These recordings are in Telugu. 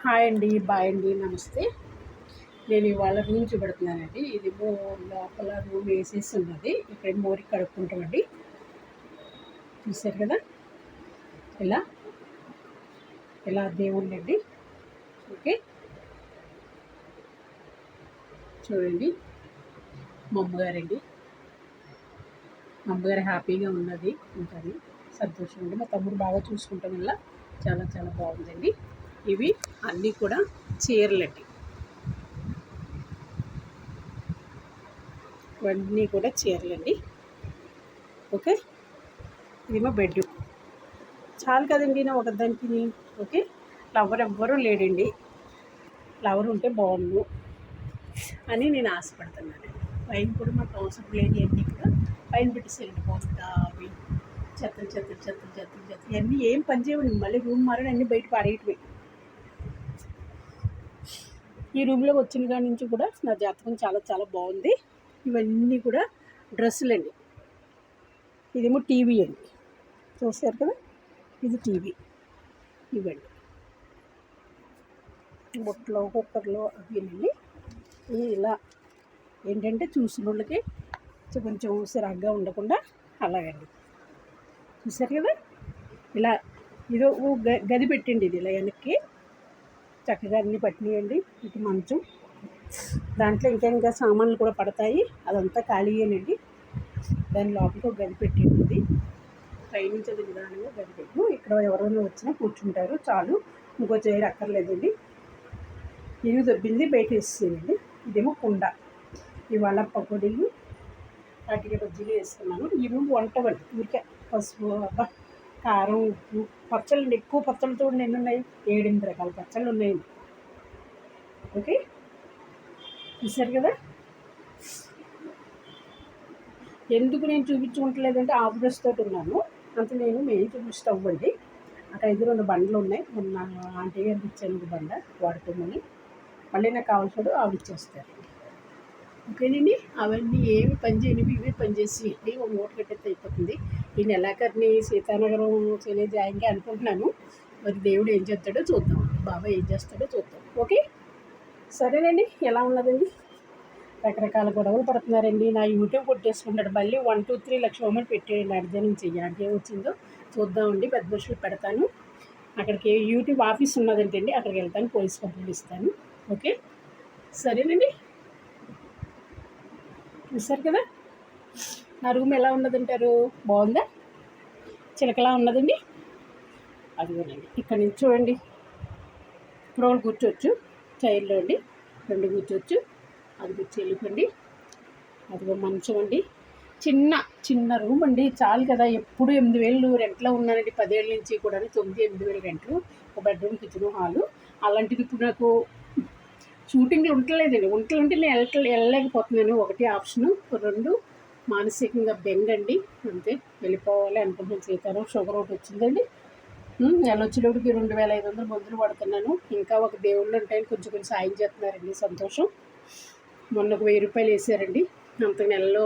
హాయ్ అండి, బాయ్ అండి, నమస్తే. నేను ఇవాళ రూమ్ చూపెడుతున్నానండి. ఇది లోపల రూమ్ వేసేసి ఉన్నది. ఇక్కడ మోరికి కడుక్కుంటామండి. చూసారు కదా, ఇలా ఇలా దేవుళ్ళు అండి. ఓకే, చూడండి, మా అమ్మగారండి. మా అమ్మగారు హ్యాపీగా ఉన్నది, ఇంకా సంతోషం అండి. మా తమ్ముడు బాగా చూసుకుంటాం వల్ల చాలా చాలా బాగుందండి. ఇవి అన్నీ కూడా చీరలండి. ఇవన్నీ కూడా చీరలండి. ఓకే, ఇది మా బెడ్రూమ్. చాలు కదండి నా ఒకదానికి. ఓకే, ఫ్లవర్ ఎవ్వరూ లేడండి. ఫ్లవర్ ఉంటే బాగుండు అని నేను ఆశపడుతున్నాను. పైన కూడా మాకు అవసరం లేదు, అన్నీ కూడా పైన పెట్టేసేయండి. బాగుంటా అవి చెత్తలు చెత్తలు చెత్తలు చెత్తలు చెత్త ఇవన్నీ ఏం పని చేయవండి. మళ్ళీ రూమ్ మారని అన్నీ బయట పాడేయటమే. ఈ రూమ్లోకి వచ్చిన కాడి నుంచి కూడా నా జాతకం చాలా చాలా బాగుంది. ఇవన్నీ కూడా డ్రెస్సులండి. ఇదేమో టీవీ అండి, చూస్తారు కదా, ఇది టీవీ. ఇవ్వండి బొట్లో కుక్కర్లో అవేనండి. ఇలా ఏంటంటే చూసిన వాళ్ళకి కొంచెం సిరాగ్గా ఉండకుండా అలాగండి. చూసారు కదా, ఇలా ఇదో గది పెట్టండి. ఇది ఇలా వెనక్కి చక్కగా అన్నీ పట్టినాయండి. ఇటు మంచం, దాంట్లో ఇంకా సామాన్లు కూడా పడతాయి. అదంతా ఖాళీయేనండి. దాని లోపలికి ఒక గది పెట్టింది. పైనుంచి అది నిదానంగా గది పెట్టు. ఇక్కడ ఎవరైనా వచ్చినా కూర్చుంటారు, చాలు. ఇంకో చైర్ అక్కర్లేదండి. ఇవి దొబ్బింది బయట వేసేయండి. ఇదేమో కుండ. ఇవాళ పకోడీలు వాటికి బజ్జీలు వేసుకున్నాను. ఈ రూమ్ వంటవండి. ఊరికే పసుపు, కారం, ఉప్పు, పచ్చళ్ళు. ఎక్కువ పచ్చళ్ళతో ఎన్ని ఉన్నాయి, 7-8 రకాల పచ్చళ్ళు ఉన్నాయండి. ఓకే, చూసారు కదా. ఎందుకు నేను చూపించుకుంటలేదంటే ఆఫ్ బ్రష్ తోటి ఉన్నాను. అంత నేను మెయిన్ చూపిస్తావు అండి. అక్కడ 2 బండ్లు ఉన్నాయి. మొన్న ఆంటీ గారికి ఇచ్చాను ఒక బండ వాడుకోమని. మళ్ళీ నాకు కావాల్సినప్పుడు ఆవిడ ఇచ్చేస్తారు. ఓకేనండి, అవన్నీ ఏమి పని చేయనివి ఇవి పనిచేసి ఒక మూట కట్టేస్తే అయిపోతుంది. ఈ నెలాఖరిని సీతానగరం చెలే జాయింగా అనుకుంటున్నాను. మరి దేవుడు ఏం చేస్తాడో చూద్దాం, బాబాయ్ ఏం చేస్తాడో చూద్దాం. ఓకే, సరేనండి. ఎలా ఉన్నదండి, రకరకాల గొడవలు పడుతున్నారండి. నా యూట్యూబ్ కొట్టేసుకుంటాడు. మళ్ళీ 1, 2, 3 లక్ష హోమలు పెట్టేయండి. అర్థం నుంచి అర్థం వచ్చిందో చూద్దామండి. పెద్ద మనుషులు పెడతాను. అక్కడికి యూట్యూబ్ ఆఫీస్ ఉన్నదంటండి, అక్కడికి వెళ్తాను, పోలీస్ కంప్లైంట్ ఇస్తాను. ఓకే, సరేనండి. చూసారు కదా, నా రూమ్ ఎలా ఉన్నదంటారు, బాగుందా, చిలకలా ఉన్నదండి. అదిగోనండి, ఇక్కడ నుంచి చూడండి. ఇక్కడ వాళ్ళు కూర్చోవచ్చు చైర్లో అండి, 2 కూర్చోవచ్చు. అది కూర్చో వెళ్ళిపోండి. అదిగో మంచం అండి. చిన్న రూమ్ అండి, చాలు కదా. ఎప్పుడు 8,000 రెంట్లో ఉన్నానండి, 10 ఏళ్ళ నుంచి కూడా. 9-8 రెంట్లు, ఒక బెడ్రూమ్, కిచెన్, హాలు. అలాంటిది ఇప్పుడు నాకు షూటింగ్లు ఉండలేదండి. ఉంటే నేను వెళ్ళలేకపోతున్నాను. 1 ఆప్షను, 2 మానసికంగా బెంగండి. అంతే, వెళ్ళిపోవాలి అనుకుంటున్నాను. సీతారాం షుగర్ ఒకటి వచ్చిందండి. నెలొచ్చేటప్పటికి 2,500 మందులు పడుతున్నాను. ఇంకా ఒక దేవుళ్ళు ఉంటాయని కొంచెం సాయం చేస్తున్నారండి, సంతోషం. మొన్న ఒక 1,000 రూపాయలు వేసారండి. అంత నెలలో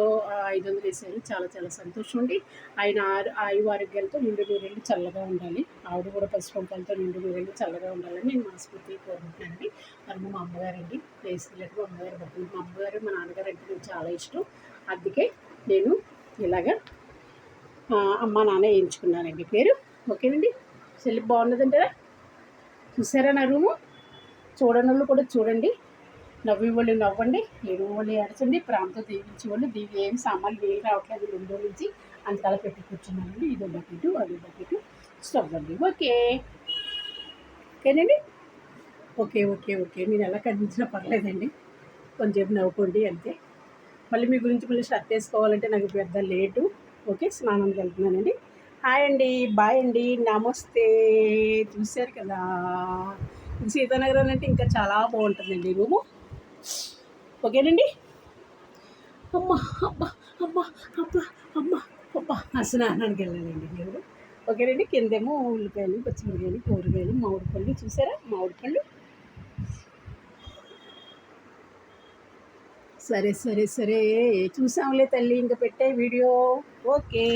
500 వేసారు. చాలా చాలా సంతోషం అండి. ఆయన ఆయువారోగ్యాలతో నిండు నూరేళ్ళు చల్లగా ఉండాలి. ఆవిడ కూడా పసిపంకాలతో నిండు నూరేళ్ళు చల్లగా ఉండాలని నేను మనస్ఫూర్తిగా కోరుకుంటున్నానండి. మరి మా అమ్మగారండి వేసుకున్నట్టు మా అమ్మగారు బతులు. మా అమ్మగారు మా నాన్నగారు అంటే నాకు చాలా ఇష్టం. అందుకే నేను ఇలాగా అమ్మ నాన్న వేయించుకున్నానండి పేరు. ఓకేనండి, చెల్లి బాగున్నదంటారా. చూసారా నా రూము, చూడని వాళ్ళు కూడా చూడండి. నవ్వి వాళ్ళు నవ్వండి, ఏడు వాళ్ళు ఏడ్చండి, ప్రాంతం దీవించి వాళ్ళు ఏమి సామాన్లు వేలు రావట్లేదు 2 రోజుల నుంచి. అంతలా పెట్టి కూర్చున్నానండి. ఇదో బకెటు, అదో బకెటు, స్టవ్ అండి. ఓకేనండి. ఓకే, నేను ఎలా కనిపించినా పర్లేదండి, కొంచెం నవ్వుకోండి అంతే. మళ్ళీ మీ గురించి మళ్ళీ షర్ట్ వేసుకోవాలంటే నాకు పెద్ద లేటు. ఓకే, స్నానానికి వెళ్తున్నానండి. హాయ్ అండి, బాయ్ అండి, నమస్తే. చూశారు కదా, సీతానగరం అంటే ఇంకా చాలా బాగుంటుందండి రూము. ఓకేనండి. అమ్మ అబ్బా అబ్బా అబ్బా అబ్బా అబ్బా స్నానానికి వెళ్ళాలండి దేవుడు. ఓకేనండి. కిందేమో ఉల్లిపాయలు, పచ్చిమిరకాయలు, కూరగాయలు, మామిడి పళ్ళు. చూసారా, మామిడి పళ్ళు. సరే చూసాంలే తల్లి, ఇంకా పెట్టే వీడియో. ఓకే.